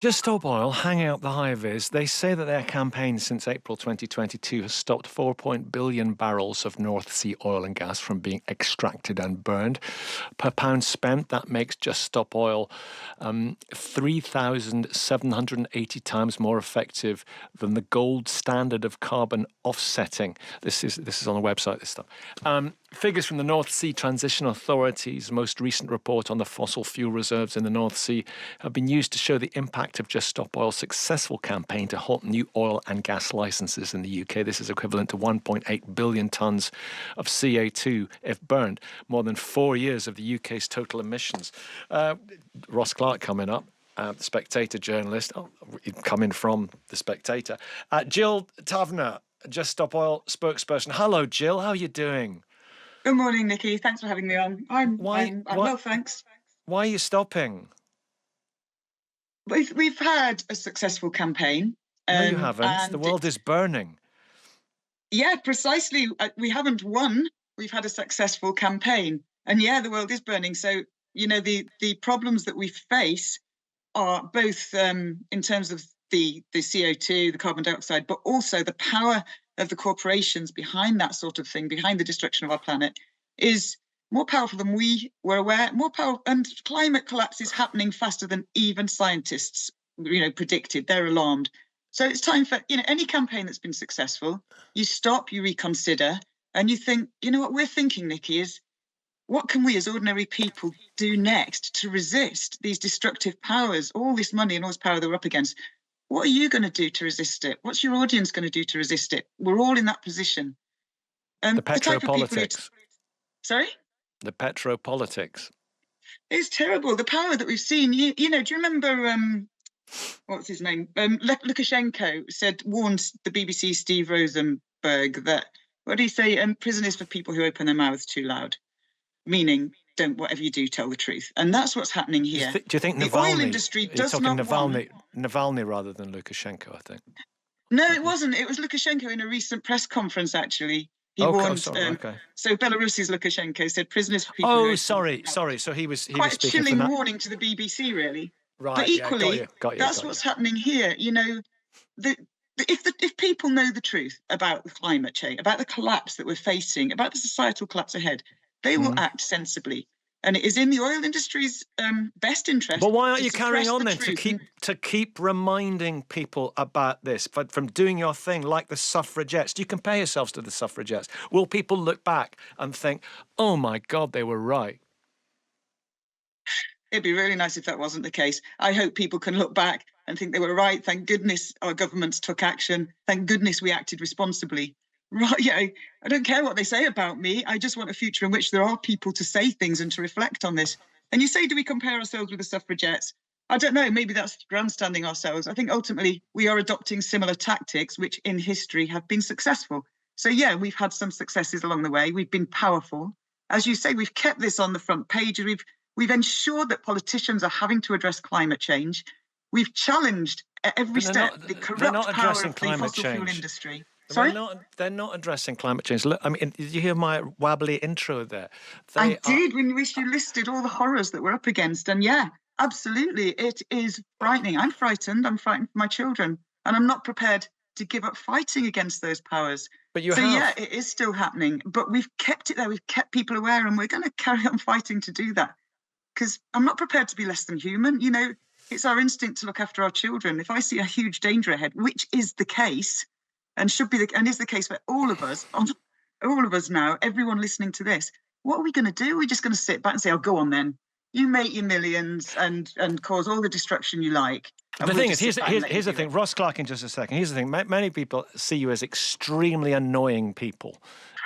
Just Stop Oil, hanging out the high vis. They say that their campaign since April 2022 has stopped 4 billion barrels of North Sea oil and gas from being extracted and burned. Per pound spent, that makes Just Stop Oil 3,780 times more effective than the gold standard of carbon offsetting. This is on the website, this stuff. Figures from the North Sea Transition Authority's most recent report on the fossil fuel reserves in the North Sea have been used to show the impact of Just Stop Oil's successful campaign to halt new oil and gas licenses in the UK. This is equivalent to 1.8 billion tonnes of CO2 if burned, more than 4 years of the UK's total emissions. Ross Clark coming up. The Spectator journalist, coming from The Spectator. Gil Tavner, Just Stop Oil spokesperson. Hello, Jill. How are you doing? Good morning, Nicky. Thanks for having me on. I'm well, thanks. Why are you stopping? We've had a successful campaign. No, you haven't. The world is burning. Yeah, precisely. We haven't won. We've had a successful campaign. And yeah, the world is burning. So, the problems that we face are both in terms of the CO2, the carbon dioxide, but also the power of the corporations behind that sort of thing, behind the destruction of our planet, is more powerful than we were aware. More power, and climate collapse is happening faster than even scientists, predicted. They're alarmed. So it's time for any campaign that's been successful. You stop, you reconsider, and you think. What we're thinking, Nicky, is what can we as ordinary people do next to resist these destructive powers, all this money and all this power that we're up against? What are you going to do to resist it? What's your audience going to do to resist it? We're all in that position. The petropolitics. Sorry? The petropolitics. It's terrible. The power that we've seen. Do you remember, what's his name? Lukashenko warned the BBC Steve Rosenberg that, what did he say? Prison is for people who open their mouths too loud. Meaning, don't, whatever you do, tell the truth. And that's what's happening here. Do you think the Navalny, oil industry does talking not Navalny rather than Lukashenko, I think. No, it wasn't. It was Lukashenko in a recent press conference, actually. He warned. So Belarus's Lukashenko said prisoners for people. Sorry. So he was quite speaking a chilling for warning to the BBC, really. Right. But equally, got you, that's what's happening here. If people know the truth about the climate change, about the collapse that we're facing, about the societal collapse ahead, they will act sensibly. And it is in the oil industry's best interest. But why aren't you carrying on then to keep reminding people about this, but from doing your thing like the suffragettes? Do you compare yourselves to the suffragettes? Will people look back and think, oh my God, they were right? It'd be really nice if that wasn't the case. I hope people can look back and think they were right. Thank goodness our governments took action. Thank goodness we acted responsibly. Right, I don't care what they say about me. I just want a future in which there are people to say things and to reflect on this. And you say, do we compare ourselves with the suffragettes? I don't know. Maybe that's grandstanding ourselves. I think ultimately we are adopting similar tactics, which in history have been successful. So, yeah, we've had some successes along the way. We've been powerful. As you say, we've kept this on the front page. We've ensured that politicians are having to address climate change. We've challenged at every step the corrupt power of the fossil fuel industry. Sorry? They're not addressing climate change. Look, I mean, did you hear my wabbly intro there? I did, when you listed all the horrors that we're up against. And yeah, absolutely, it is frightening. I'm frightened. I'm frightened for my children. And I'm not prepared to give up fighting against those powers. But yeah, it is still happening. But we've kept it there. We've kept people aware. And we're going to carry on fighting to do that. Because I'm not prepared to be less than human. It's our instinct to look after our children. If I see a huge danger ahead, which is the case, and is the case for all of us now, everyone listening to this, what are we going to do? We're just going to sit back and say, oh, go on then. You make your millions and cause all the destruction you like. The thing is, here's the thing. Ross Clark in just a second. Here's the thing. Many people see you as extremely annoying people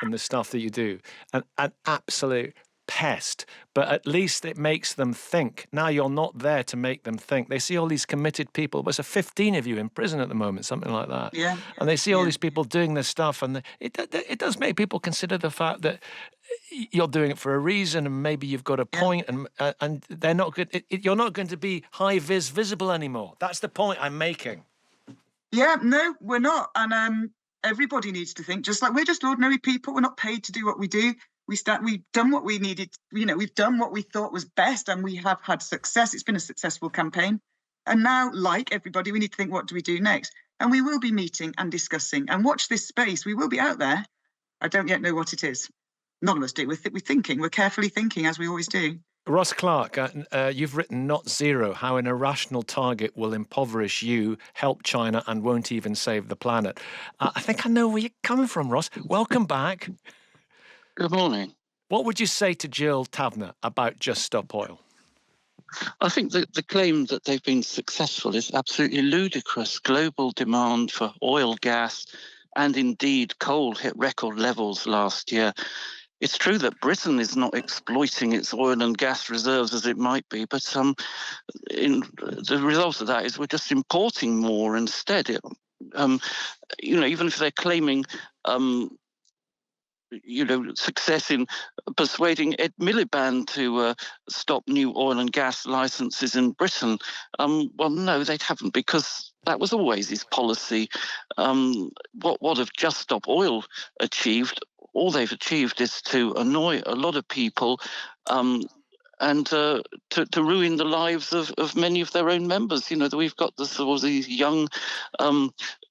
in the stuff that you do. An absolute pest, but at least it makes them think. Now you're not there to make them think. They see all these committed people. There's 15 of you in prison at the moment, something like that. Yeah. And they see all these people doing this stuff, and it does make people consider the fact that you're doing it for a reason, and maybe you've got a point, and they're not good. You're not going to be high visible anymore. That's the point I'm making. Yeah, no, we're not. And everybody needs to think, just like we're just ordinary people. We're not paid to do what we do. We've done what we needed. We've done what we thought was best, and we have had success. It's been a successful campaign. And now, like everybody, we need to think, what do we do next? And we will be meeting and discussing. And watch this space. We will be out there. I don't yet know what it is. None of us do. We're thinking. We're carefully thinking, as we always do. Ross Clark, you've written Not Zero, how an irrational target will impoverish you, help China, and won't even save the planet. I think I know where you're coming from, Ross. Welcome back. Good morning. What would you say to Gil Tavner about Just Stop Oil? I think that the claim that they've been successful is absolutely ludicrous. Global demand for oil, gas, and indeed coal hit record levels last year. It's true that Britain is not exploiting its oil and gas reserves as it might be, but the result of that is we're just importing more instead. Even if they're claiming success in persuading Ed Miliband to stop new oil and gas licenses in Britain. Well, no, they haven't, because that was always his policy. What have Just Stop Oil achieved? All they've achieved is to annoy a lot of people and to ruin the lives of many of their own members. We've got these young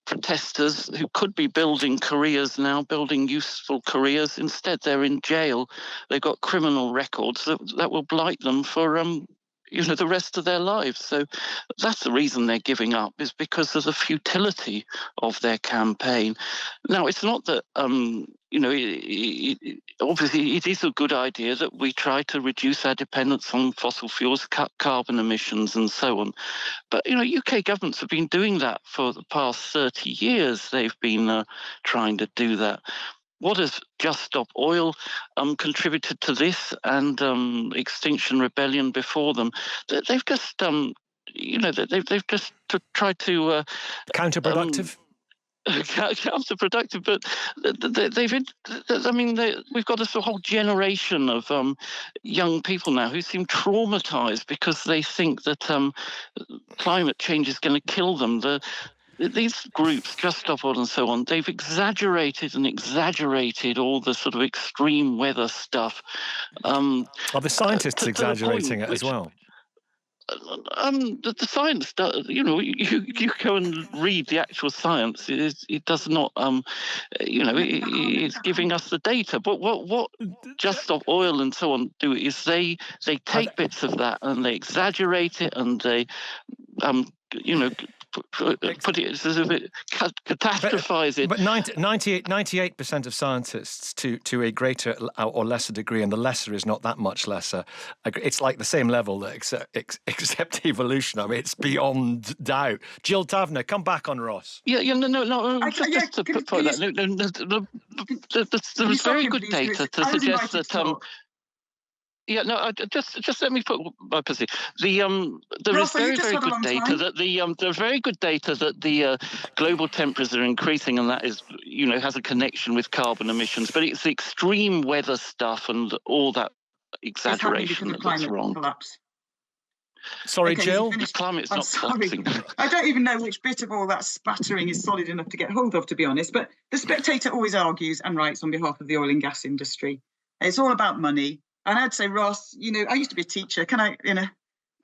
protesters who could be building careers now, building useful careers. Instead, they're in jail. They've got criminal records that will blight them for the rest of their lives. So that's the reason they're giving up, is because of the futility of their campaign. Now, it's not that obviously it is a good idea that we try to reduce our dependence on fossil fuels, cut carbon emissions and so on. But, UK governments have been doing that for the past 30 years. They've been trying to do that. What has Just Stop Oil contributed to this, and Extinction Rebellion before them? They've just, they've just tried to Counterproductive? Counterproductive, but we've got this whole generation of young people now who seem traumatized because they think that climate change is going to kill them. These groups, Just Stop Oil and so on, they've exaggerated all the sort of extreme weather stuff. Are the scientists exaggerating it as well? The science, you go and read the actual science. It does not, it's giving us the data. But what Just Stop Oil and so on do is they take bits of that and they exaggerate it and they, put it as a bit catastrophize it. But 98% of scientists, to a greater or lesser degree, and the lesser is not that much lesser, it's like the same level that except evolution. I mean, it's beyond doubt. Gil Tavner, come back on Ross. No. Just to put that, there's very good data to suggest that. Just let me put my position. There is very good data that there's very good data that the global temperatures are increasing, and that is has a connection with carbon emissions. But it's the extreme weather stuff and all that exaggeration that's wrong. Collapse. Sorry, Jill. The climate's not collapsing. I don't even know which bit of all that spattering is solid enough to get hold of, to be honest. But the Spectator always argues and writes on behalf of the oil and gas industry. It's all about money. And I'd say, Ross, I used to be a teacher. Can I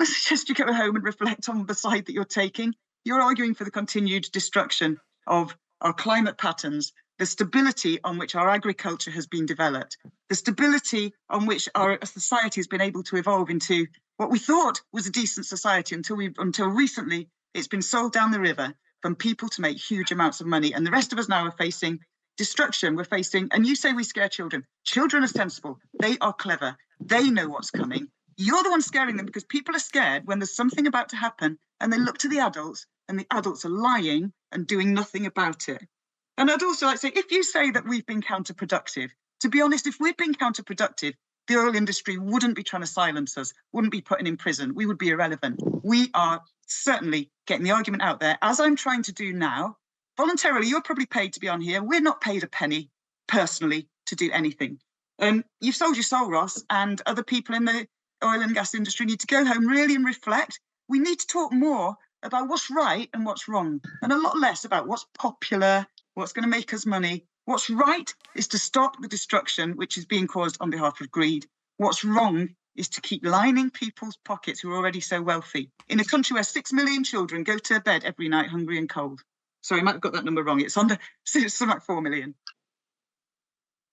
suggest you go home and reflect on the side that you're taking? You're arguing for the continued destruction of our climate patterns, the stability on which our agriculture has been developed, the stability on which our society has been able to evolve into what we thought was a decent society until recently it's been sold down the river from people to make huge amounts of money. And the rest of us now are facing destruction. We're facing, and you say we scare children. Children are sensible. They are clever. They know what's coming. You're the one scaring them because people are scared when there's something about to happen and they look to the adults and the adults are lying and doing nothing about it. And I'd also like to say, if you say that we've been counterproductive, to be honest, if we'd been counterproductive, the oil industry wouldn't be trying to silence us, wouldn't be putting in prison. We would be irrelevant. We are certainly getting the argument out there, as I'm trying to do now. Voluntarily, you're probably paid to be on here. We're not paid a penny personally to do anything. You've sold your soul, Ross, and other people in the oil and gas industry need to go home really and reflect. We need to talk more about what's right and what's wrong, and a lot less about what's popular, what's going to make us money. What's right is to stop the destruction which is being caused on behalf of greed. What's wrong is to keep lining people's pockets who are already so wealthy. In a country where 6 million children go to bed every night hungry and cold. Sorry, I might have got that number wrong. It's something like 4 million.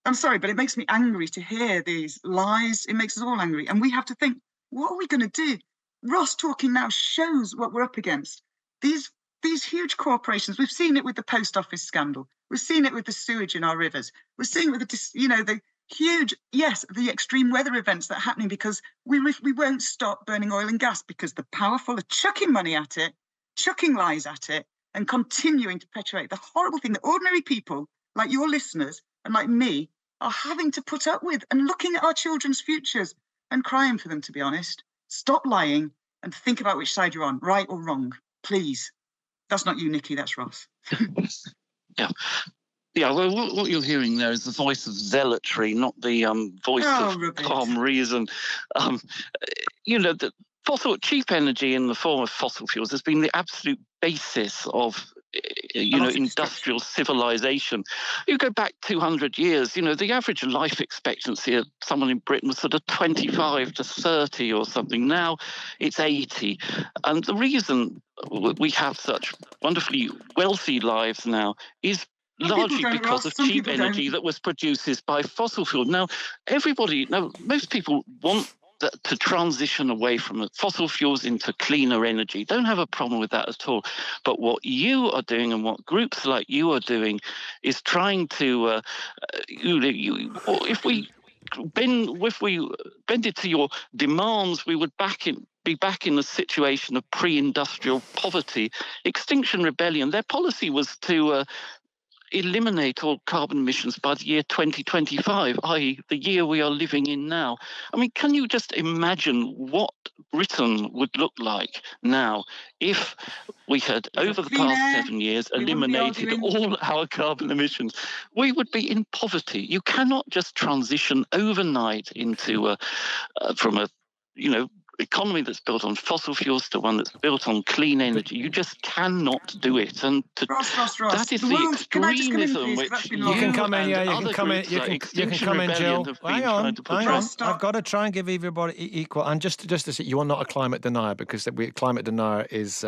I'm sorry, but it makes me angry to hear these lies. It makes us all angry. And we have to think, what are we going to do? Ross talking now shows what we're up against. These huge corporations, we've seen it with the post office scandal. We've seen it with the sewage in our rivers. We're seeing it with the huge, the extreme weather events that are happening because we won't stop burning oil and gas because the powerful are chucking money at it, chucking lies at it, and continuing to perpetuate the horrible thing that ordinary people like your listeners and like me are having to put up with, and looking at our children's futures and crying for them, to be honest. Stop lying and think about which side you're on, right or wrong, please. That's not you, Nicky, that's Ross. Yeah. Yeah, well, what you're hearing there is the voice of zealotry, not the voice of rubbish. calm reason. The cheap energy in the form of fossil fuels has been the absolute basis of industrial civilization. You go back 200 years, the average life expectancy of someone in Britain was sort of 25 to 30 or something. Now it's 80. And the reason we have such wonderfully wealthy lives now is largely because of cheap energy that was produced by fossil fuel. Now, most people want to transition away from fossil fuels into cleaner energy. Don't have a problem with that at all. But what you are doing and what groups like you are doing is trying to, if we bend it to your demands, we would be back in a situation of pre-industrial poverty. Extinction Rebellion, their policy was to eliminate all carbon emissions by the year 2025, i.e. the year we are living in now. I mean, can you just imagine what Britain would look like now if we had, over the past 7 years, eliminated all our carbon emissions? We would be in poverty. You cannot just transition overnight into from a economy that's built on fossil fuels to one that's built on clean energy. You just cannot do it. And Ross. that is the extremism which you can come in. Yeah, you can come in. You can come in, Jill. Hang on. I've got to try and give everybody equal. And just to say, you are not a climate denier because climate denier is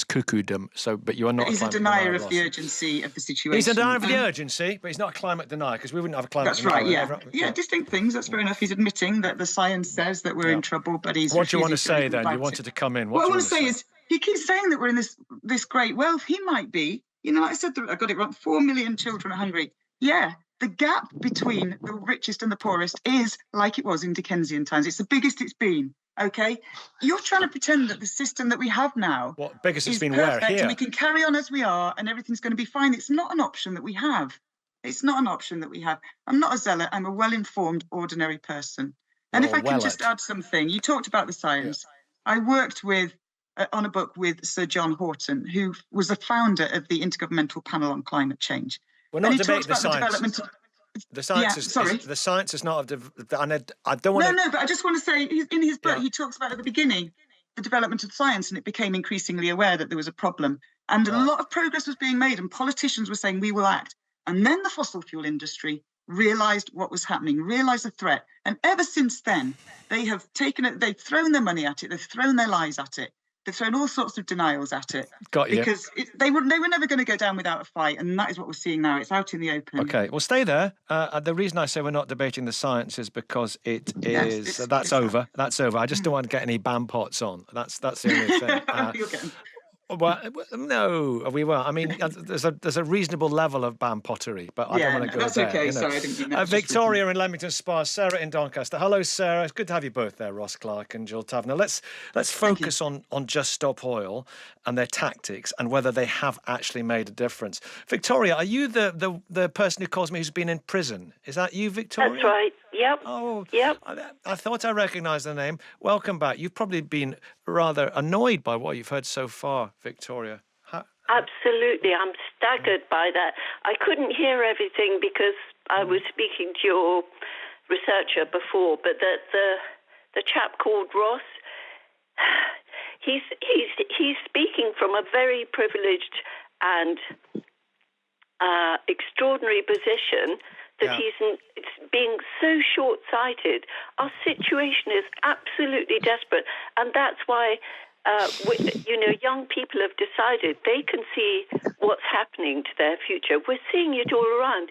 cuckoo-dom. So, but you are not. He's a denier of the urgency of the situation. He's a denier of the urgency, but he's not a climate denier because we wouldn't have a climate denier. That's right. Yeah, distinct things. That's fair enough. He's admitting that the science says that we're in trouble. But he's what do you want to say then? You wanted to come in. What I want to say is he keeps saying that we're in this great wealth. He might be. Like I said, I got it wrong. 4 million children are hungry. Yeah, the gap between the richest and the poorest is like it was in Dickensian times. It's the biggest it's been. Okay, you're trying to pretend that the system that we have now biggest it's been perfect where here? And we can carry on as we are and everything's going to be fine. It's not an option that we have. It's not an option that we have. I'm not a zealot. I'm a well-informed, ordinary person. And if I can just add something, you talked about the science. Yeah. I worked on a book with Sir John Horton, who was the founder of the Intergovernmental Panel on Climate Change. We're not debating the science. The science is not. I don't want to. No, but I just want to say, in his book, he talks about at the beginning the development of science, and it became increasingly aware that there was a problem, and a lot of progress was being made, and politicians were saying we will act, and then the fossil fuel industry realised what was happening, realised the threat. And ever since then, they have taken it, they've thrown their money at it, they've thrown their lies at it, they've thrown all sorts of denials at it. Got you. Because they were never going to go down without a fight, and that is what we're seeing now. It's out in the open. Okay, well, stay there. The reason I say we're not debating the science is because that's over. That's over. I just don't want to get any bam pots on. That's the only thing. Well, no, we won't. I mean, there's a reasonable level of bampotery, but I don't want to go there. Okay. Sorry, I didn't mean that. Victoria in Leamington Spa, Sarah in Doncaster. Hello, Sarah. It's good to have you both there, Ross Clark and Gil Tavner. Let's focus on Just Stop Oil and their tactics and whether they have actually made a difference. Victoria, are you the person who calls me who's been in prison? Is that you, Victoria? That's right. Yep. Oh, yep. I thought I recognised the name. Welcome back. You've probably been rather annoyed by what you've heard so far, Victoria. Absolutely. I'm staggered by that. I couldn't hear everything because I was speaking to your researcher before, but the chap called Ross, he's speaking from a very privileged and extraordinary position that it's being so short-sighted. Our situation is absolutely desperate, and that's why, young people have decided they can see what's happening to their future. We're seeing it all around.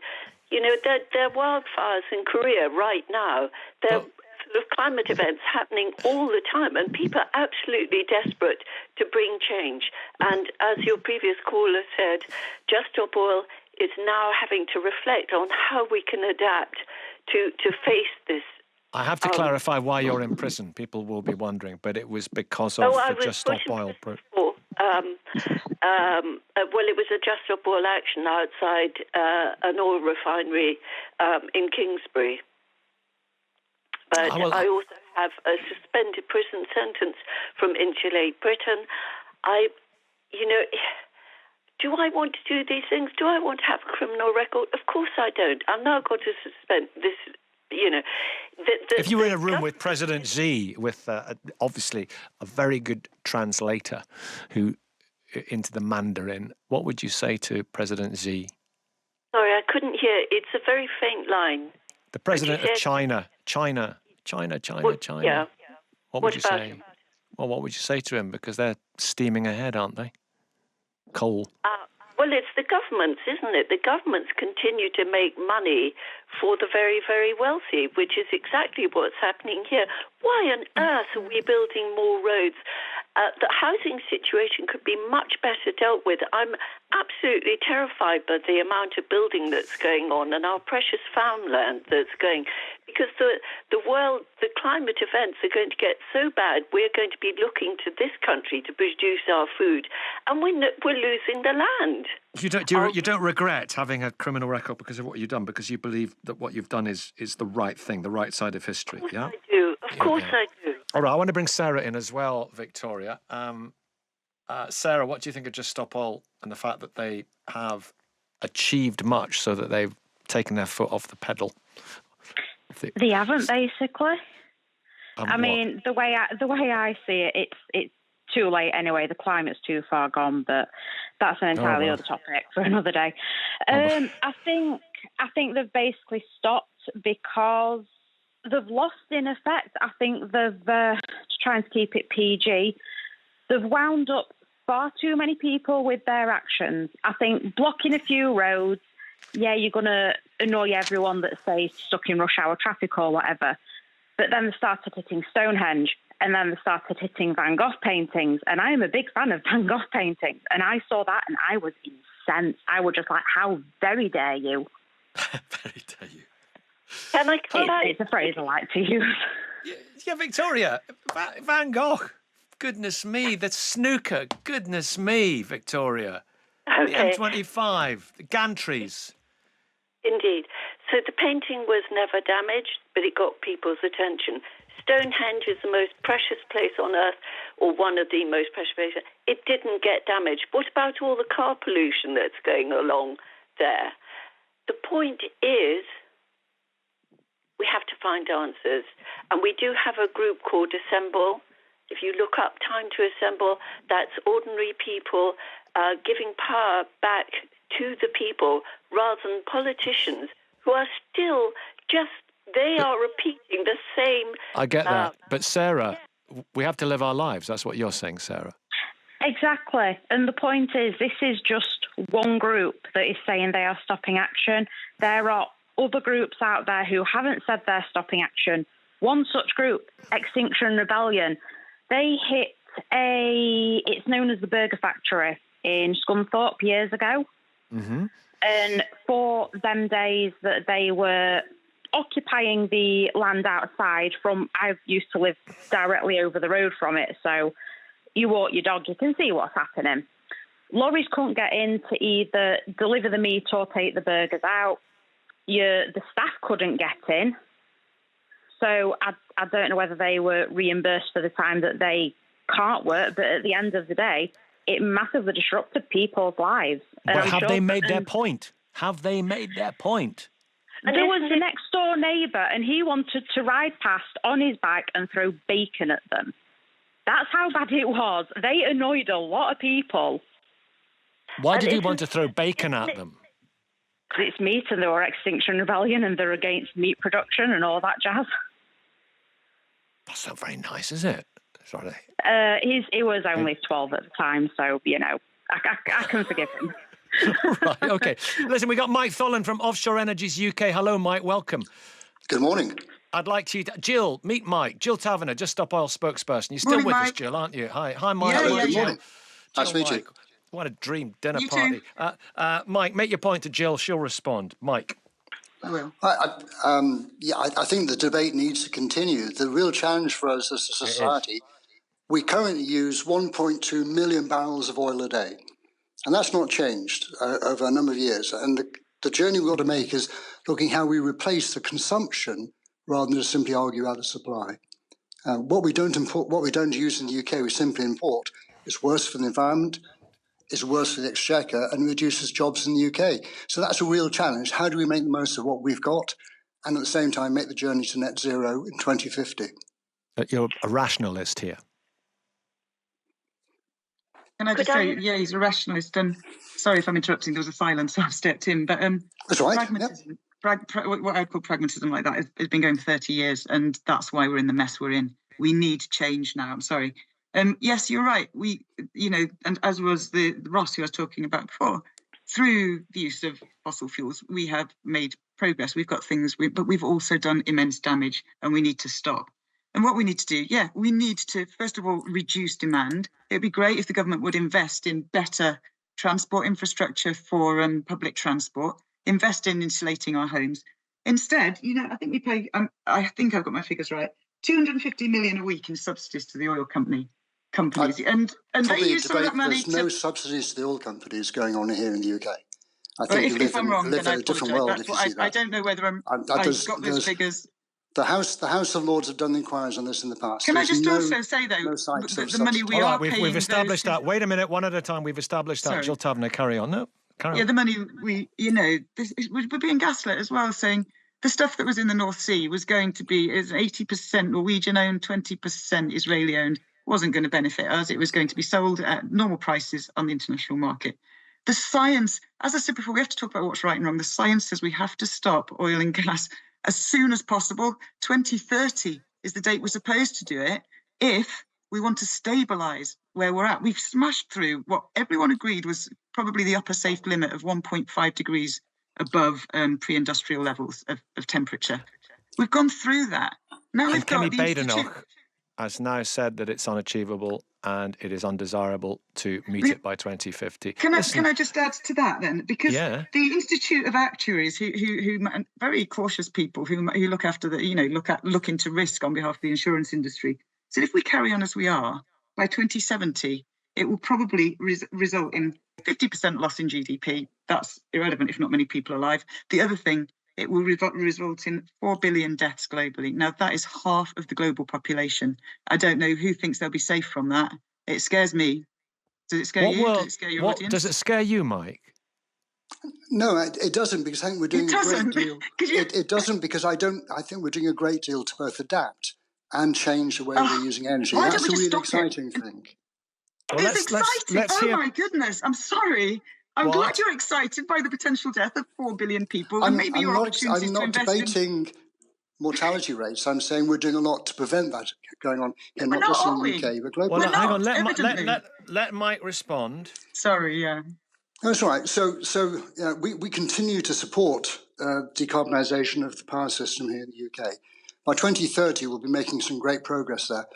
There are wildfires in Korea right now. There are sort of climate events happening all the time, and people are absolutely desperate to bring change. And as your previous caller said, Just Stop Oil is now having to reflect on how we can adapt to face this. I have to clarify why you're in prison. People will be wondering, but it was because of the Just Stop Oil. It was a Just Stop Oil action outside an oil refinery in Kingsbury. But I also have a suspended prison sentence from Insulate Britain. Do I want to do these things? Do I want to have a criminal record? Of course I don't. I've now got to suspend this. If you were in a room with President Xi, with obviously a very good translator who into the Mandarin, what would you say to President Xi? Sorry, I couldn't hear. It's a very faint line. The president of China. Yeah. What would you say? Well, what would you say to him? Because they're steaming ahead, aren't they? Coal. Well, it's the governments, isn't it? The governments continue to make money for the very, very wealthy, which is exactly what's happening here. Why on earth are we building more roads? The housing situation could be much better dealt with. I'm absolutely terrified by the amount of building that's going on and our precious farmland that's going, because the climate events are going to get so bad, we're going to be looking to this country to produce our food, and we're losing the land. You don't regret having a criminal record because of what you've done, because you believe that what you've done is the right thing, the right side of history, yeah? I do. Of course I do. All right, I want to bring Sarah in as well, Victoria. Sarah, what do you think of Just Stop Oil and the fact that they have achieved much so that they've taken their foot off the pedal? They haven't, basically. I mean, the way I see it, it's too late anyway. The climate's too far gone, but that's an entirely other topic for another day. I think they've basically stopped because they've lost in effect. I think they've, to try and keep it PG, they've wound up far too many people with their actions. I think blocking a few roads, you're going to annoy everyone that's, say, stuck in rush hour traffic or whatever. But then they started hitting Stonehenge, and then they started hitting Van Gogh paintings. And I am a big fan of Van Gogh paintings. And I saw that and I was incensed. I was just like, how very dare you? Very dare you. Can I it's a phrase I like to use. Yeah, Victoria. Van Gogh. Goodness me. The snooker. Goodness me, Victoria. Okay. The M25. The gantries. Indeed. So the painting was never damaged, but it got people's attention. Stonehenge is the most precious place on earth, or one of the most precious places. It didn't get damaged. What about all the car pollution that's going along there? The point is, we have to find answers. And we do have a group called Assemble. If you look up Time to Assemble, that's ordinary people giving power back to the people rather than politicians who are still they are repeating the same. I get that. But Sarah, we have to live our lives. That's what you're saying, Sarah. Exactly. And the point is, this is just one group that is saying they are stopping action. There are other groups out there who haven't said they're stopping action. One such group, Extinction Rebellion, they hit it's known as the Burger Factory in Scunthorpe years ago. Mm-hmm. And for them days that they were occupying the land outside I used to live directly over the road from it, so you walk your dog, you can see what's happening. Lorries couldn't get in to either deliver the meat or take the burgers out. The staff couldn't get in. So I don't know whether they were reimbursed for the time that they can't work, but at the end of the day, it massively disrupted people's lives. But have they made their point? Have they made their point? There was the next door neighbour, and he wanted to ride past on his bike and throw bacon at them. That's how bad it was. They annoyed a lot of people. Why did he want to throw bacon at them? because it's meat and they were Extinction Rebellion and they're against meat production and all that jazz. That's not very nice, is it? Sorry. He was only 12 at the time, so, I can forgive him. Right, okay. Listen, we got Mike Tholen from Offshore Energies UK. Hello, Mike. Welcome. Good morning. I'd like to... Jill, meet Mike. Jill Tavner, Just Stop Oil spokesperson. You're still Morning, with us, Mike. Jill, aren't you? Hi, Mike. Yeah, Hello, good morning. Nice to meet Mike. you. What a dream dinner You party. too. Mike, make your point to Jill. She'll respond. Mike. I will. I think the debate needs to continue. The real challenge for us as a society, we currently use 1.2 million barrels of oil a day. And that's not changed over a number of years. And the journey we've got to make is looking how we replace the consumption rather than just simply argue out the supply. What we don't use in the UK, we simply import. It's worse for the environment, it's worse for the exchequer, and reduces jobs in the UK. So that's a real challenge. How do we make the most of what we've got and at the same time make the journey to net zero in 2050? You're a rationalist here. Can I just say, he's a rationalist. And sorry if I'm interrupting. There was a silence, so I've stepped in. But that's right. Pragmatism, what I call pragmatism like that, has been going for 30 years, and that's why we're in the mess we're in. We need change now. I'm sorry. Yes, you're right. And as was the Ross who I was talking about before, through the use of fossil fuels, we have made progress. We've got things, but we've also done immense damage, and we need to stop. And what we need to do, we need to, first of all, reduce demand. It'd be great if the government would invest in better transport infrastructure for public transport, invest in insulating our homes. Instead, I think we pay, I think I've got my figures right, 250 million a week in subsidies to the oil companies. And they use some of that money There's no subsidies to the oil companies going on here in the UK. I think you if I'm wrong, live then in I a different world if you see that. I don't know whether I've got those figures. The House of Lords have done inquiries on this in the past. Can I just also say, though, the money we are paying... We've established that. Wait a minute, one at a time. We've established that. Jill Tavner, carry on. No, carry on. Yeah, the money we're being gaslit as well, saying the stuff that was in the North Sea was going to be 80% Norwegian-owned, 20% Israeli-owned, wasn't going to benefit us. It was going to be sold at normal prices on the international market. The science, as I said before, we have to talk about what's right and wrong. The science says we have to stop oil and gas as soon as possible. 2030 is the date we're supposed to do it if we want to stabilise where we're at. We've smashed through what everyone agreed was probably the upper safe limit of 1.5 degrees above pre-industrial levels of temperature. We've gone through that. Now we've got the Badenoch has now said that it's unachievable and it is undesirable to meet it by 2050. Can I just add to that then? Because the Institute of Actuaries, who very cautious people who look after look into risk on behalf of the insurance industry, said if we carry on as we are, by 2070, it will probably result in 50% loss in GDP. That's irrelevant if not many people alive. The other thing, it will result in 4 billion deaths globally. Now, that is half of the global population. I don't know who thinks they'll be safe from that. It scares me. Does it scare you? Does it scare your audience? Does it scare you, Mike? No, it doesn't, because I think we're doing a great deal. It doesn't, because I think we're doing a great deal to both adapt and change the way we're using energy. That's a really exciting thing. Well, it's exciting. My goodness. I'm sorry. I'm glad you're excited by the potential death of 4 billion people and maybe your opportunities to invest in... I'm not debating mortality rates. I'm saying we're doing a lot to prevent that going on, not just in the UK, but globally. Well, hang on. Let Mike respond. Sorry, yeah. That's right. So we continue to support decarbonisation of the power system here in the UK. By 2030, we'll be making some great progress there.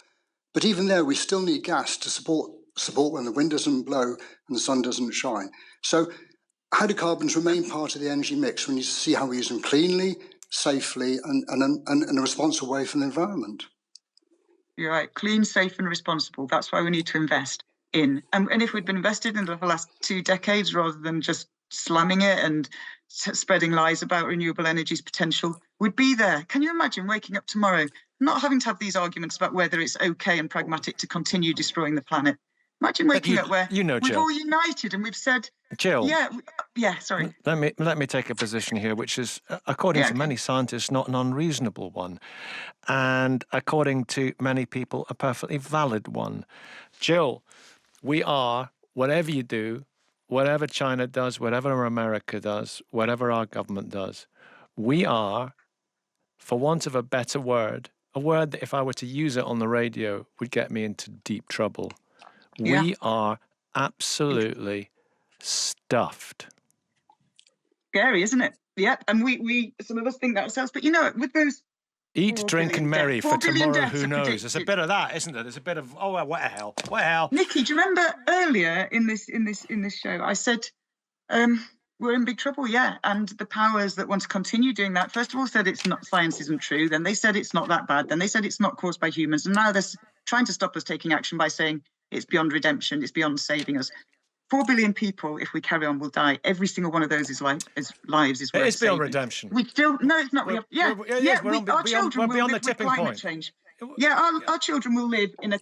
But even there, we still need gas to support when the wind doesn't blow and the sun doesn't shine. So hydrocarbons remain part of the energy mix. We need to see how we use them cleanly, safely, and in a responsible way for the environment. You're right. Clean, safe and responsible. That's why we need to invest in. And if we'd been invested in the last 2 decades rather than just slamming it and spreading lies about renewable energy's potential, we'd be there. Can you imagine waking up tomorrow, not having to have these arguments about whether it's okay and pragmatic to continue destroying the planet? Imagine waking up where we've all united and we've said, Jill, sorry. Let me take a position here, which is, according to many scientists, not an unreasonable one, and according to many people, a perfectly valid one. Jill, we are, whatever you do, whatever China does, whatever America does, whatever our government does, we are, for want of a better word, a word that if I were to use it on the radio would get me into deep trouble. Yeah. We are absolutely stuffed. Scary, isn't it? Yep. And we some of us think that ourselves, but with those Eat, drink, and merry, for tomorrow who knows. Predicted. There's a bit of that, isn't there? There's a bit of, oh, well, what the hell? What the hell? Nicky, do you remember earlier in this show, I said, we're in big trouble, yeah. And the powers that want to continue doing that, first of all, said it's not, science isn't true. Then they said it's not that bad. Then they said it's not caused by humans. And now they're trying to stop us taking action by saying it's beyond redemption, it's beyond saving us. 4 billion people, if we carry on, will die. Every single one of those lives is worth saving. It's beyond redemption. We still, no, it's not. Our Our children will beyond live the tipping with climate point. change. Yeah, our children will live in a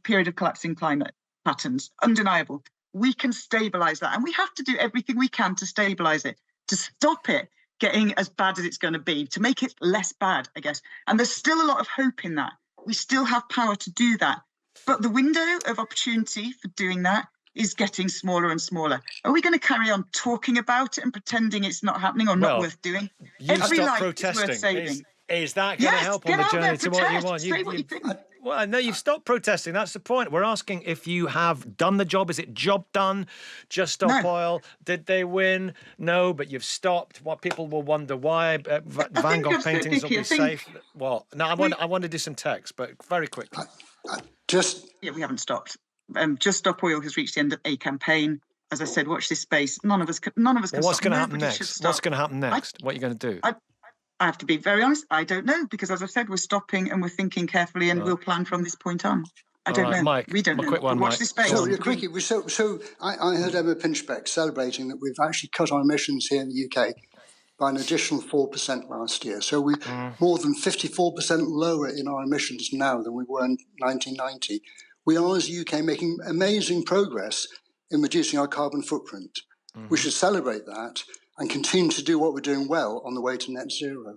period of collapsing climate patterns. Undeniable. We can stabilise that, and we have to do everything we can to stabilise it, to stop it getting as bad as it's going to be, to make it less bad, I guess. And there's still a lot of hope in that. We still have power to do that, but the window of opportunity for doing that is getting smaller and smaller. Are we going to carry on talking about it and pretending it's not happening or not worth doing? Every life is worth saving. Is that going to help on the journey to what you want? Say what you think. Well, no, you've stopped protesting. That's the point. We're asking if you have done the job. Is it job done? Just Stop Oil. Did they win? No, but you've stopped. What people will wonder why Van Gogh paintings will be safe. Well, no, I want to do some text, but very quickly. We haven't stopped. Just Stop Oil has reached the end of a campaign. As I said, watch this space. None of us can. Well, what's going to happen next? What's going to happen next? What are you going to do? I have to be very honest. I don't know, because as I said, we're stopping and we're thinking carefully, and we'll plan from this point on. I don't know. Mike, we don't know. Quick one, watch Mike. this space. So I heard Emma Pinchbeck celebrating that we've actually cut our emissions here in the UK by an additional 4% last year. So we're more than 54% lower in our emissions now than we were in 1990. We are, as the UK, making amazing progress in reducing our carbon footprint. We should celebrate that and continue to do what we're doing well on the way to net zero.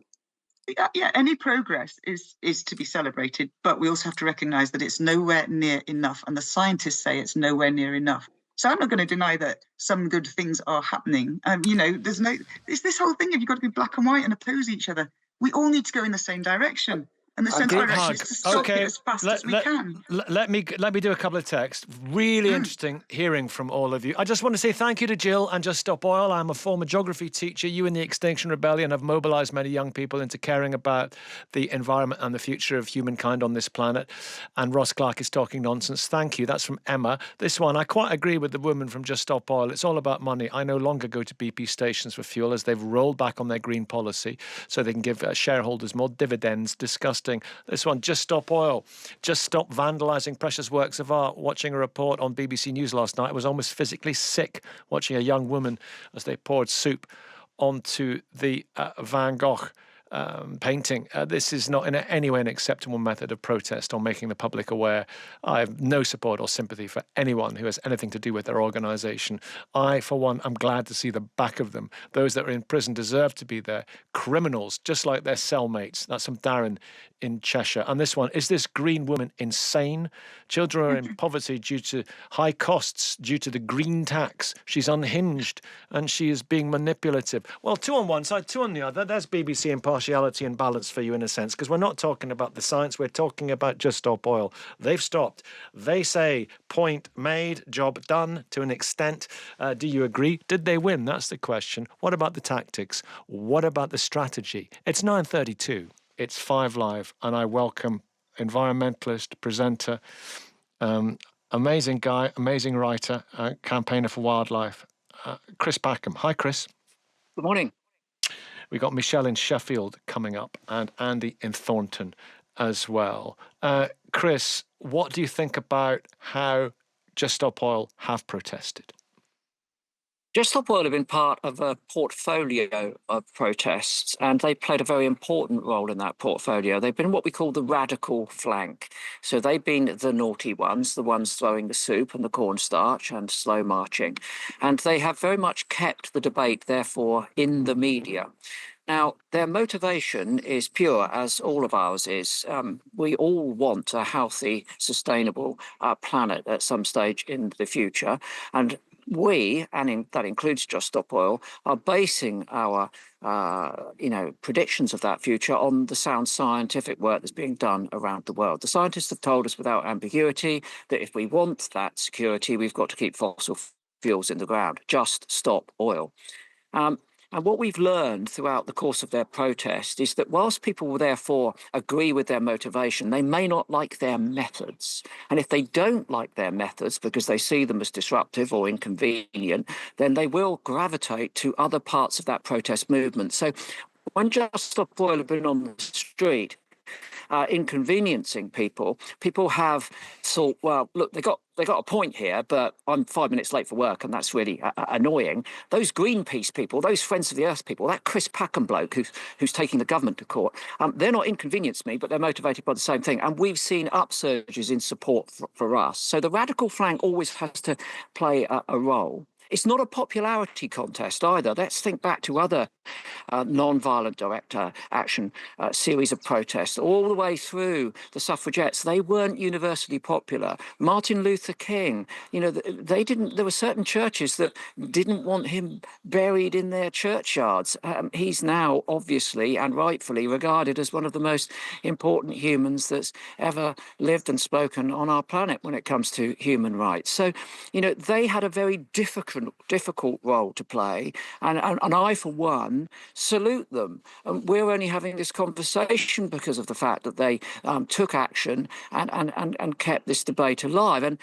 Yeah, any progress is to be celebrated, but we also have to recognise that it's nowhere near enough, and the scientists say it's nowhere near enough. So I'm not going to deny that some good things are happening. There's this whole thing of you've got to be black and white and oppose each other. We all need to go in the same direction. And the central direction is to stop it as fast as we can. Let me do a couple of texts. Really interesting hearing from all of you. I just want to say thank you to Gil and Just Stop Oil. I'm a former geography teacher. You and the Extinction Rebellion have mobilised many young people into caring about the environment and the future of humankind on this planet. And Ross Clark is talking nonsense. Thank you. That's from Emma. This one, I quite agree with the woman from Just Stop Oil. It's all about money. I no longer go to BP stations for fuel, as they've rolled back on their green policy so they can give shareholders more dividends. Disgusting. This one, Just Stop Oil. Just stop vandalising precious works of art. Watching a report on BBC News last night, I was almost physically sick watching a young woman as they poured soup onto the Van Gogh painting. This is not in any way an acceptable method of protest or making the public aware. I have no support or sympathy for anyone who has anything to do with their organisation. I, for one, am glad to see the back of them. Those that are in prison deserve to be there. Criminals, just like their cellmates. That's from Darren in Cheshire. And this one, is this green woman insane? Children are in poverty due to high costs, due to the green tax. She's unhinged and she is being manipulative. Well, two on one side, two on the other. There's BBC impartiality and balance for you in a sense, because we're not talking about the science, we're talking about Just Stop Oil. They've stopped. They say point made, job done to an extent. Do you agree? Did they win? That's the question. What about the tactics? What about the strategy? It's 9:32. It's 5 Live, and I welcome environmentalist, presenter, amazing guy, amazing writer, campaigner for wildlife, Chris Packham. Hi, Chris. Good morning. We got Michelle in Sheffield coming up and Andy in Thornton as well. Chris, what do you think about how Just Stop Oil have protested? Just Stop Oil have been part of a portfolio of protests, and they played a very important role in that portfolio. They've been what we call the radical flank. So they've been the naughty ones, the ones throwing the soup and the cornstarch and slow marching. And they have very much kept the debate, therefore, in the media. Now, their motivation is pure, as all of ours is. We all want a healthy, sustainable planet at some stage in the future. And we, and that includes Just Stop Oil, are basing our predictions of that future on the sound scientific work that's being done around the world. The scientists have told us without ambiguity that if we want that security, we've got to keep fossil fuels in the ground. Just stop oil. And what we've learned throughout the course of their protest is that whilst people will therefore agree with their motivation, they may not like their methods. And if they don't like their methods because they see them as disruptive or inconvenient, then they will gravitate to other parts of that protest movement. So when Just Stop Oil have been on the street, inconveniencing people have thought, well, look, they got a point here, but I'm 5 minutes late for work, and that's really annoying. Those Greenpeace people, those Friends of the Earth people, that Chris Packham bloke who's taking the government to court, they're not inconvenienced me, but they're motivated by the same thing. And we've seen upsurges in support for us. So the radical flank always has to play a role. It's not a popularity contest either. Let's think back to other non-violent direct action series of protests all the way through the suffragettes. They weren't universally popular. Martin Luther King, there were certain churches that didn't want him buried in their churchyards. He's now obviously and rightfully regarded as one of the most important humans that's ever lived and spoken on our planet when it comes to human rights. So, they had a very difficult role to play, and I, for one, salute them. We're only having this conversation because of the fact that they took action and kept this debate alive. And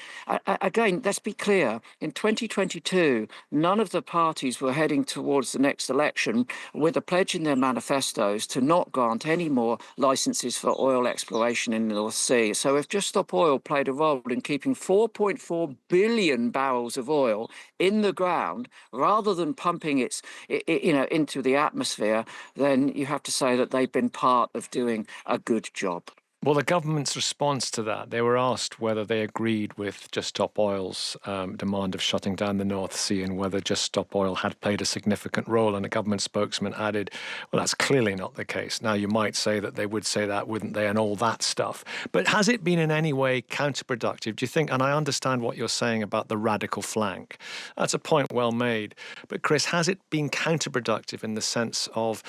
again, let's be clear, in 2022, none of the parties were heading towards the next election with a pledge in their manifestos to not grant any more licenses for oil exploration in the North Sea. So if Just Stop Oil played a role in keeping 4.4 billion barrels of oil in the ground rather than pumping it into the atmosphere, then you have to say that they've been part of doing a good job. Well, the government's response to that, they were asked whether they agreed with Just Stop Oil's demand of shutting down the North Sea and whether Just Stop Oil had played a significant role. And a government spokesman added, well, that's clearly not the case. Now, you might say that they would say that, wouldn't they, and all that stuff. But has it been in any way counterproductive, do you think? And I understand what you're saying about the radical flank. That's a point well made. But Chris, has it been counterproductive in the sense of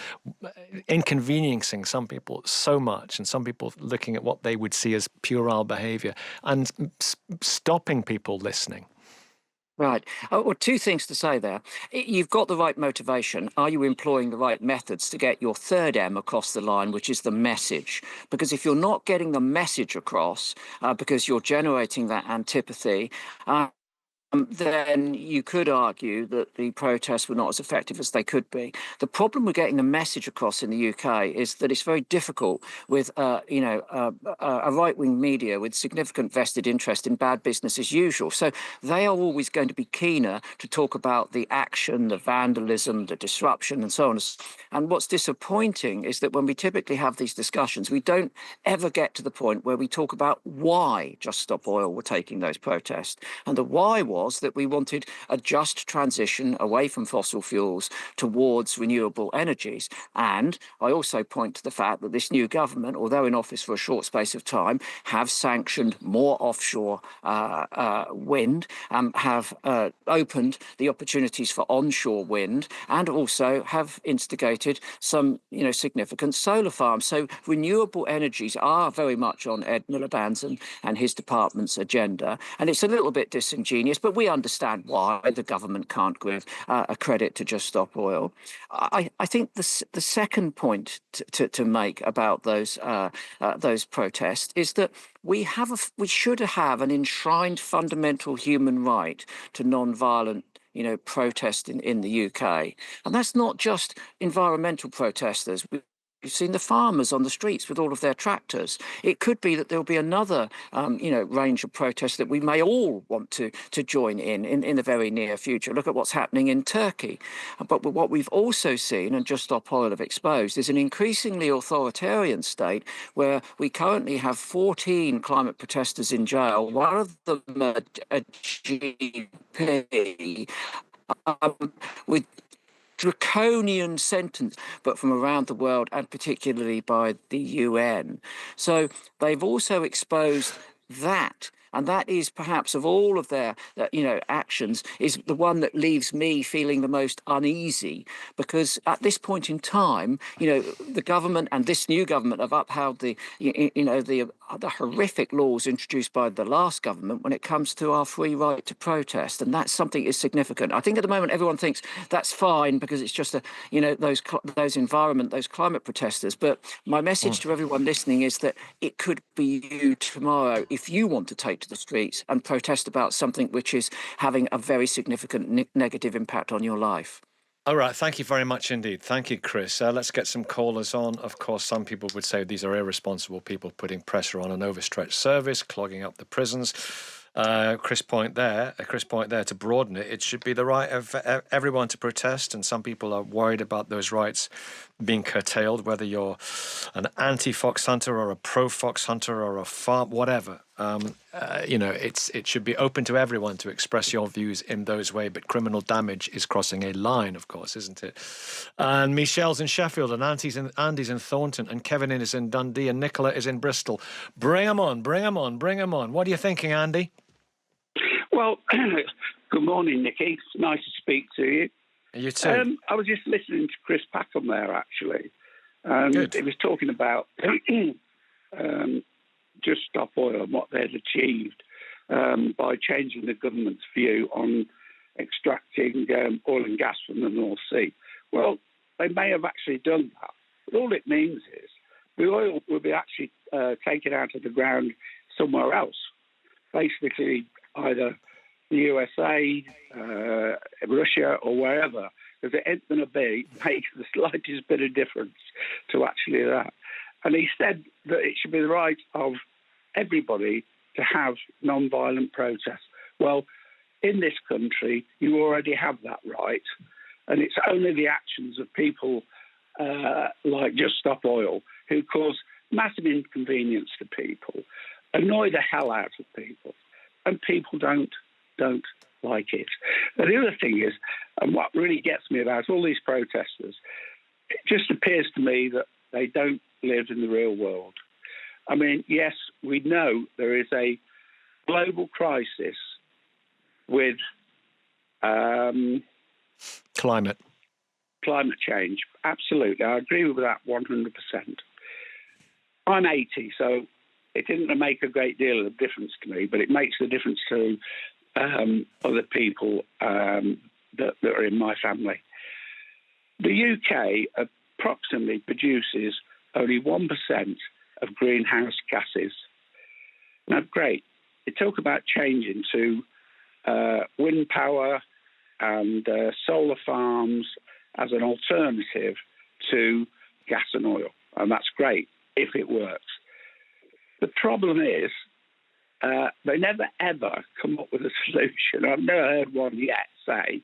inconveniencing some people so much, and some people looking at what they would see as puerile behaviour and stopping people listening? Right. Well, two things to say there. You've got the right motivation. Are you employing the right methods to get your third M across the line, which is the message? Because if you're not getting the message across because you're generating that antipathy, then you could argue that the protests were not as effective as they could be. The problem with getting the message across in the UK is that it's very difficult with, a right-wing media with significant vested interest in bad business as usual. So they are always going to be keener to talk about the action, the vandalism, the disruption, and so on. And what's disappointing is that when we typically have these discussions, we don't ever get to the point where we talk about why Just Stop Oil were taking those protests. And the why was that we wanted a just transition away from fossil fuels towards renewable energies. And I also point to the fact that this new government, although in office for a short space of time, have sanctioned more offshore wind, have opened the opportunities for onshore wind, and also have instigated some significant solar farms. So renewable energies are very much on Ed Miliband's and his department's agenda. And it's a little bit disingenuous, but we understand why the government can't give a credit to Just Stop Oil. I think the second point to make about those protests is that we should have an enshrined fundamental human right to non-violent protest in the UK. And that's not just environmental protesters. We've seen the farmers on the streets with all of their tractors. It could be that there'll be another, range of protests that we may all want to join in the very near future. Look at what's happening in Turkey. But what we've also seen, and Just Stop Oil have exposed, is an increasingly authoritarian state where we currently have 14 climate protesters in jail. One of them a GP with draconian sentence, but from around the world and particularly by the UN. So they've also exposed that And that is perhaps of all of their, actions, is the one that leaves me feeling the most uneasy, because at this point in time, the government and this new government have upheld the horrific laws introduced by the last government when it comes to our free right to protest, and that's something is significant. I think at the moment everyone thinks that's fine because it's just those climate protesters. But my message to everyone listening is that it could be you tomorrow if you want to take to the streets and protest about something which is having a very significant negative impact on your life. All right, thank you very much indeed. Thank you, Chris. Let's get some callers on. Of course, some people would say these are irresponsible people putting pressure on an overstretched service, clogging up the prisons. Chris' point there, to broaden it, it should be the right of everyone to protest, and some people are worried about those rights being curtailed, whether you're an anti-fox hunter or a pro-fox hunter or a farm, whatever. It should be open to everyone to express your views in those ways, but criminal damage is crossing a line, of course, isn't it? And Michelle's in Sheffield, and Andy's in Thornton, and Kevin is in Dundee, and Nicola is in Bristol. Bring 'em on. What are you thinking, Andy? Well, good morning, Nicky. It's nice to speak to you. You too. I was just listening to Chris Packham there, actually. He was talking about Just Stop Oil and what they'd achieved by changing the government's view on extracting oil and gas from the North Sea. Well, they may have actually done that. But all it means is the oil will be actually taken out of the ground somewhere else. Basically, either the USA, Russia, or wherever, because it ain't going to make the slightest bit of difference to actually that. And he said that it should be the right of everybody to have non-violent protests. Well, in this country, you already have that right, and it's only the actions of people like Just Stop Oil who cause massive inconvenience to people, annoy the hell out of people, and people don't like it. And the other thing is, and what really gets me about all these protesters, it just appears to me that they don't live in the real world. I mean, yes, we know there is a global crisis with climate change. Absolutely. I agree with that 100%. I'm 80, so it didn't make a great deal of difference to me, but it makes a difference to other people that are in my family. The UK approximately produces only 1% of greenhouse gases. Now, great. You talk about changing to wind power and solar farms as an alternative to gas and oil, and that's great if it works. The problem is they never, ever come up with a solution. I've never heard one yet say,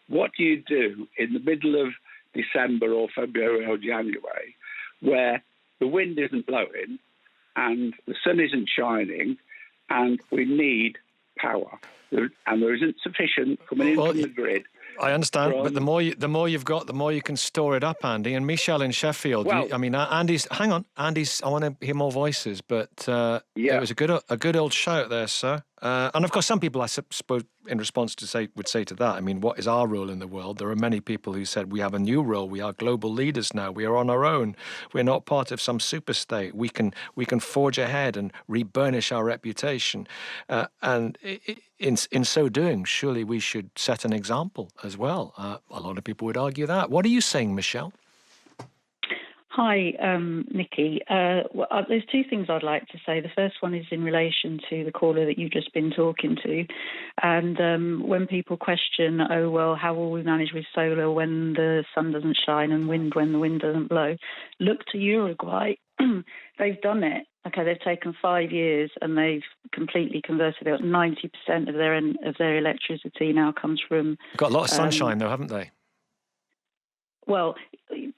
what do you do in the middle of December or February or January where the wind isn't blowing and the sun isn't shining and we need power and there isn't sufficient coming in from the grid? I understand, but the more you've got, the more you can store it up, Andy. And Michelle in Sheffield. Well, Andy's. Hang on, Andy's. I want to hear more voices, but it was a good old shout there, sir. And of course, some people, I suppose, in response would say to that, I mean, what is our role in the world? There are many people who said we have a new role. We are global leaders now. We are on our own. We're not part of some super state. We can forge ahead and reburnish our reputation. And in so doing, surely we should set an example as well. A lot of people would argue that. What are you saying, Michelle? Hi, Nicky. There's two things I'd like to say. The first one is in relation to the caller that you've just been talking to. And when people question, oh, well, how will we manage with solar when the sun doesn't shine and wind when the wind doesn't blow? Look to Uruguay. They've done it. Okay, they've taken 5 years and they've completely converted it. 90% of their electricity now comes from... They've got a lot of sunshine, though, haven't they? Well,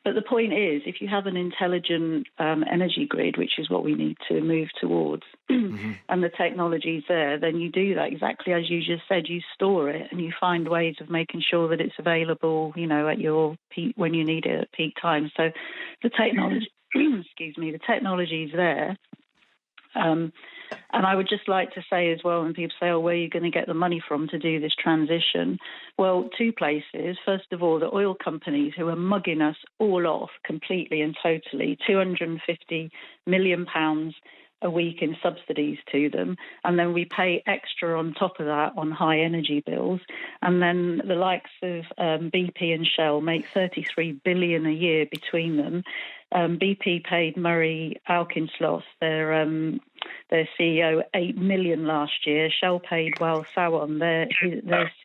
but the point is, if you have an intelligent energy grid, which is what we need to move towards, and the technology's there, then you do that exactly as you just said. You store it and you find ways of making sure that it's available, at your peak when you need it at peak time. So the technology, the technology's there. And I would just like to say as well, when people say, oh, where are you going to get the money from to do this transition? Well, two places. First of all, the oil companies who are mugging us all off completely and totally, £250 million a week in subsidies to them, and then we pay extra on top of that on high energy bills. And then the likes of BP and Shell make $33 billion a year between them. BP paid Murray Auchincloss, their CEO, $8 million last year. Shell paid Wael Sawan, their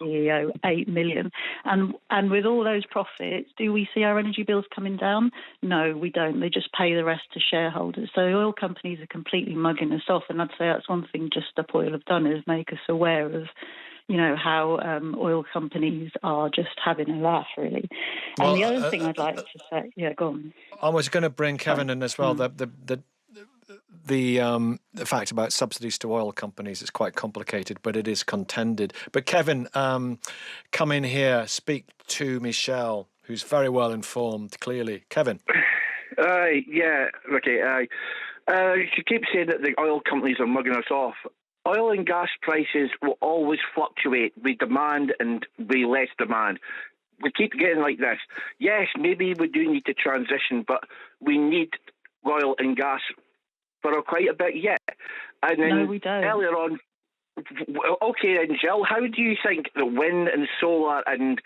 CEO, $8 million. And with all those profits, do we see our energy bills coming down? No, we don't. They just pay the rest to shareholders. So oil companies are completely mugging us off, and I'd say that's one thing Just Stop Oil have done, is make us aware of how oil companies are just having a laugh, really. And well, the other thing I'd like to say, go on. I was going to bring Kevin in as well. The fact about subsidies to oil companies is quite complicated, but it is contended. But Kevin, come in here, speak to Michelle, who's very well informed, clearly. Kevin. Yeah, Ricky. You keep saying that the oil companies are mugging us off. Oil and gas prices will always fluctuate with demand and with less demand. We keep getting like this. Yes, maybe we do need to transition, but we need oil and gas for quite a bit yet. And then no, we don't. Earlier on, okay then, Jill, how do you think the wind and solar and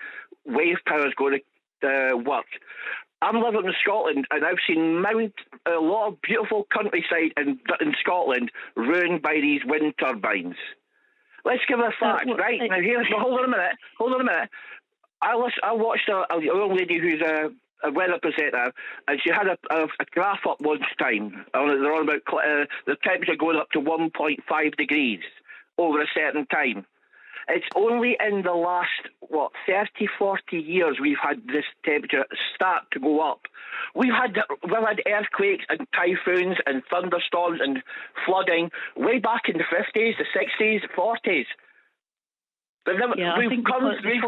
wave power is going to work? I'm living in Scotland, and I've seen a lot of beautiful countryside in Scotland ruined by these wind turbines. Let's give it a fact, right? Now, hold on a minute. I watched a young lady who's a weather presenter, and she had a graph up one time. They're on about the temperature going up to 1.5 degrees over a certain time. It's only in the last, 30, 40 years we've had this temperature start to go up. We've had earthquakes and typhoons and thunderstorms and flooding way back in the 50s, the 60s, the 40s. But then we've come through.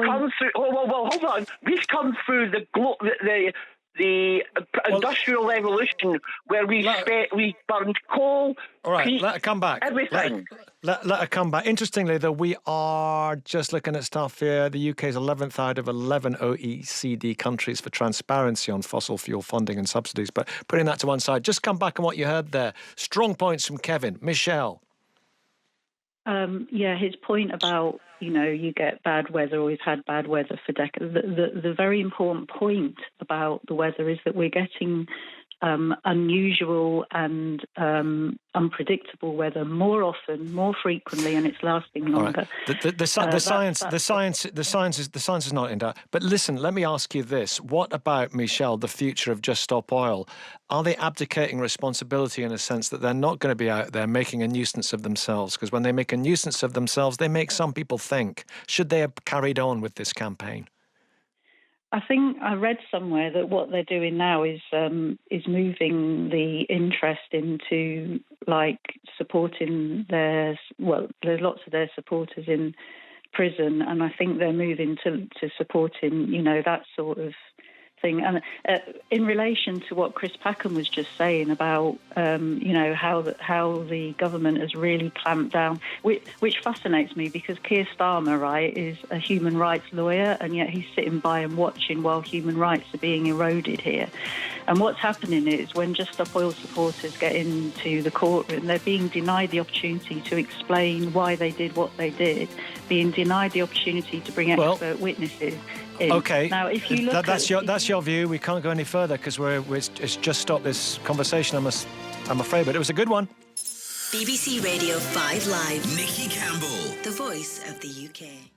Hold on. We've come through the industrial revolution where we burned coal. All right, peat, let her come back. Everything. Let her come back. Interestingly, though, we are just looking at stuff here. The UK is 11th out of 11 OECD countries for transparency on fossil fuel funding and subsidies. But putting that to one side, just come back on what you heard there. Strong points from Kevin. Michelle. His point about, you get bad weather, or we've had bad weather for decades. The very important point about the weather is that we're getting unusual and unpredictable weather more often, more frequently, and it's lasting longer. Right. The science is not in doubt. But listen, let me ask you this: what about, Michelle, the future of Just Stop Oil? Are they abdicating responsibility in a sense that they're not going to be out there making a nuisance of themselves? Because when they make a nuisance of themselves, they make some people think. Should they have carried on with this campaign? I think I read somewhere that what they're doing now is moving the interest into supporting there's lots of their supporters in prison, and I think they're moving to supporting that sort of thing. And in relation to what Chris Packham was just saying about how the government has really clamped down, which fascinates me, because Keir Starmer, right, is a human rights lawyer, and yet he's sitting by and watching while human rights are being eroded here. And what's happening is, when Just Stop Oil supporters get into the courtroom, they're being denied the opportunity to explain why they did what they did, being denied the opportunity to bring expert witnesses in. Okay. Now, if you look that's your view. We can't go any further because it's just stopped this conversation. I'm afraid, but it was a good one. BBC Radio 5 Live. Nicky Campbell, the voice of the UK.